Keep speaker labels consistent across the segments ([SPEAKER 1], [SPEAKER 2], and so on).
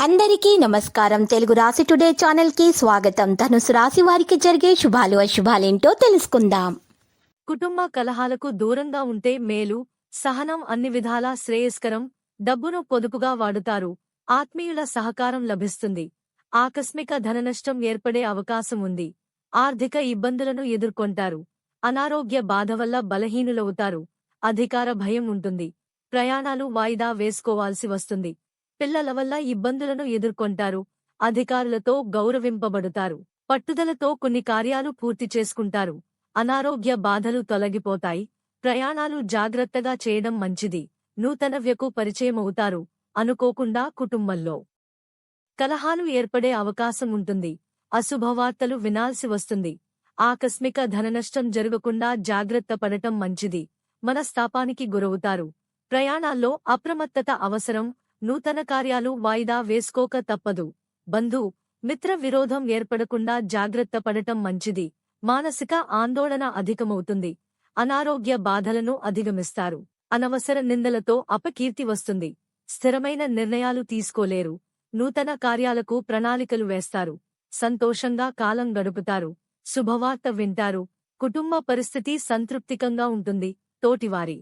[SPEAKER 1] అందరికీ నమస్కారం. తెలుగు రాశి టుడే ఛానల్ కి స్వాగతం. ధనుసు రాశి వారికి జరిగే శుభాలు అశుభాలేంటో తెలుసుకుందాం.
[SPEAKER 2] కుటుంబ కలహాలకు దూరంగా ఉంటే మేలు. సహనం అన్ని విధాలా శ్రేయస్కరం. డబ్బును పొదుపుగా వాడుతారు. ఆత్మీయుల సహకారం లభిస్తుంది. ఆకస్మిక ధననష్టం ఏర్పడే అవకాశం ఉంది. ఆర్థిక ఇబ్బందులను ఎదుర్కొంటారు. అనారోగ్య బాధ వల్ల బలహీనులవుతారు. అధికార భయం ఉంటుంది. ప్రయాణాలు వాయిదా వేసుకోవాల్సి వస్తుంది. పిల్లల వల్ల ఇబ్బందులను ఎదుర్కొంటారు. అధికారులతో గౌరవింపబడుతారు. పట్టుదలతో కొన్ని కార్యాలు పూర్తి చేసుకుంటారు. అనారోగ్య బాధలు తొలగిపోతాయి. ప్రయాణాలు జాగ్రత్తగా చేయడం మంచిది. నూతన వ్యకు పరిచయమవుతారు. అనుకోకుండా కుటుంబంలో కలహాలు ఏర్పడే అవకాశం ఉంటుంది. అశుభవార్తలు వినాల్సి వస్తుంది. ఆకస్మిక ధననష్టం జరగకుండా జాగ్రత్త పడటం మంచిది. మనస్తాపానికి గురవుతారు. ప్రయాణాల్లో అప్రమత్తత అవసరం. నూతన కార్యాలు వాయిదా వేసుకోక తప్పదు. బంధు మిత్ర విరోధం ఏర్పడకుండా జాగ్రత్త పడటం మంచిది. మానసిక ఆందోళన అధికమవుతుంది. అనారోగ్య బాధలను అధిగమిస్తారు. అనవసర నిందలతో అపకీర్తి వస్తుంది. స్థిరమైన నిర్ణయాలు తీసుకోలేరు. నూతన కార్యాలకు ప్రణాళికలు వేస్తారు. సంతోషంగా కాలం గడుపుతారు. శుభవార్త వింటారు. కుటుంబ పరిస్థితి సంతృప్తికంగా ఉంటుంది. తోటివారి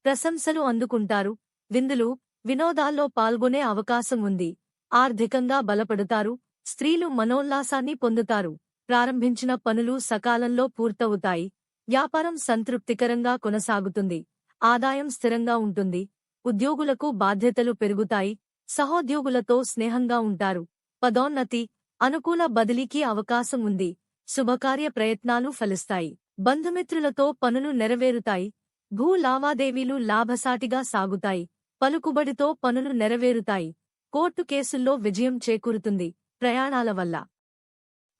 [SPEAKER 2] ప్రశంసలు అందుకుంటారు. విందులు వినోదాల్లో పాల్గొనే అవకాశం ఉంది. ఆర్థికంగా బలపడతారు. స్త్రీలు మనోల్లాసాన్ని పొందుతారు. ప్రారంభించిన పనులు సకాలంలో పూర్తవుతాయి. వ్యాపారం సంతృప్తికరంగా కొనసాగుతుంది. ఆదాయం స్థిరంగా ఉంటుంది. ఉద్యోగులకు బాధ్యతలు పెరుగుతాయి. సహోద్యోగులతో స్నేహంగా ఉంటారు. పదోన్నతి అనుకూల బదిలీకి అవకాశం ఉంది. శుభకార్య ప్రయత్నాలు ఫలిస్తాయి. బంధుమిత్రులతో పనులు నెరవేరుతాయి. భూ లావాదేవీలు లాభసాటిగా సాగుతాయి. పలుకుబడితో పనులు నెరవేరుతాయి. కోర్టు కేసుల్లో విజయం చేకూరుతుంది. ప్రయాణాల వల్ల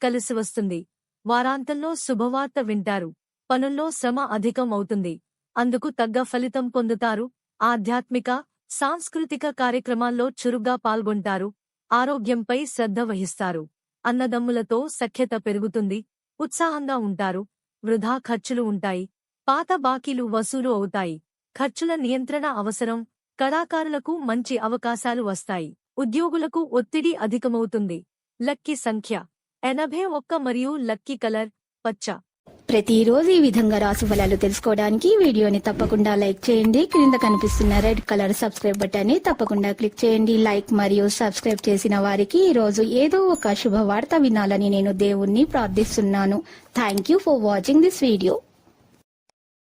[SPEAKER 2] కలిసి వస్తుంది. వారాంతంలో శుభవార్త వింటారు. పనుల్లో శ్రమ అధికం అవుతుంది. అందుకు తగ్గ ఫలితం పొందుతారు. ఆధ్యాత్మిక సాంస్కృతిక కార్యక్రమాల్లో చురుగ్గా పాల్గొంటారు. ఆరోగ్యంపై శ్రద్ధ వహిస్తారు. అన్నదమ్ములతో సఖ్యత పెరుగుతుంది. ఉత్సాహంగా ఉంటారు. వృధా ఖర్చులు ఉంటాయి. పాత బాకీలు వసూలు అవుతాయి. ఖర్చుల నియంత్రణ అవసరం. కళాకారులకు మంచి అవకాశాలు వస్తాయి. ఉద్యోగులకు ఒత్తిడి అధికమవుతుంది. లక్కీ సంఖ్య 81 మరియు లక్కీ కలర్ పచ్చ.
[SPEAKER 1] ప్రతిరోజు ఈ విధంగా రాశి ఫలాలు తెలుసుకోవడానికి వీడియోని తప్పకుండా లైక్ చేయండి. క్రింద కనిపిస్తున్న రెడ్ కలర్ సబ్స్క్రైబ్ బటన్ ని తప్పకుండా క్లిక్ చేయండి. లైక్ మరియు సబ్స్క్రైబ్ చేసిన వారికి ఈ రోజు ఏదో ఒక శుభవార్త వినాలని నేను దేవుణ్ణి ప్రార్థిస్తున్నాను. Thank you for watching this video.